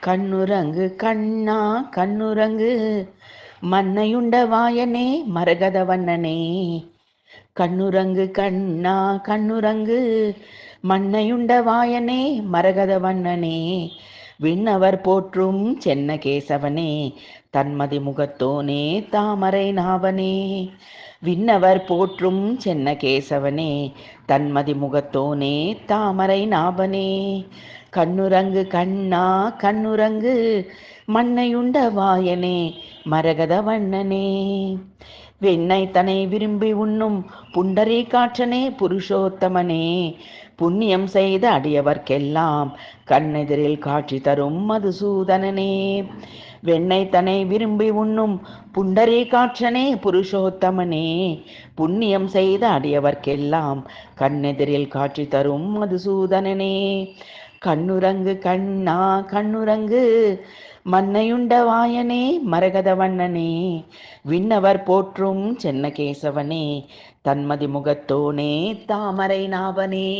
கண்ணுரங்கு கண்ணா கண்ணுரங்கு மன்னையுண்ட வாயனே மரகத வண்ணனே. கண்ணுரங்கு கண்ணா கண்ணுரங்கு மன்னையுண்ட வாயனே மரகத வண்ணனே. விண்ணவர் போற்றும் சென்ன கேசவனே தன்மதி முகத்தோனே தாமரை நாவனே. விண்ணவர் போற்றும் சென்ன கேசவனே தன்மதி முகத்தோனே தாமரை நாவனே. கண்ணுரங்கு கண்ணா கண்ணுரங்கு மண்ணையுண்ட வாயனே மரகத வண்ணனே. வெண்ணை தனை விரும்பி உண்ணும் புண்டரீ காற்றனே புருஷோத்தமனே. புண்ணியம் செய்த அடியவர்க்கெல்லாம் கண்ணெதிரில் காட்சி தரும் மதுசூதனனே. வெண்ணை தனை விரும்பி உண்ணும் புண்டரீ காற்றனே புருஷோத்தமனே. புண்ணியம் செய்த அடியவர்க்கெல்லாம் கண்ணெதிரில் காட்சி தரும் மதுசூதனனே. கண்ணுரங்கு கண்ணா கண்ணுரங்கு மன்னையுண்ட வாயனே மரகத வண்ணனே. விண்ணவர் போற்றும் சென்ன கேசவனே தன்மதி முகத்தோனே தாமரை நாவனே.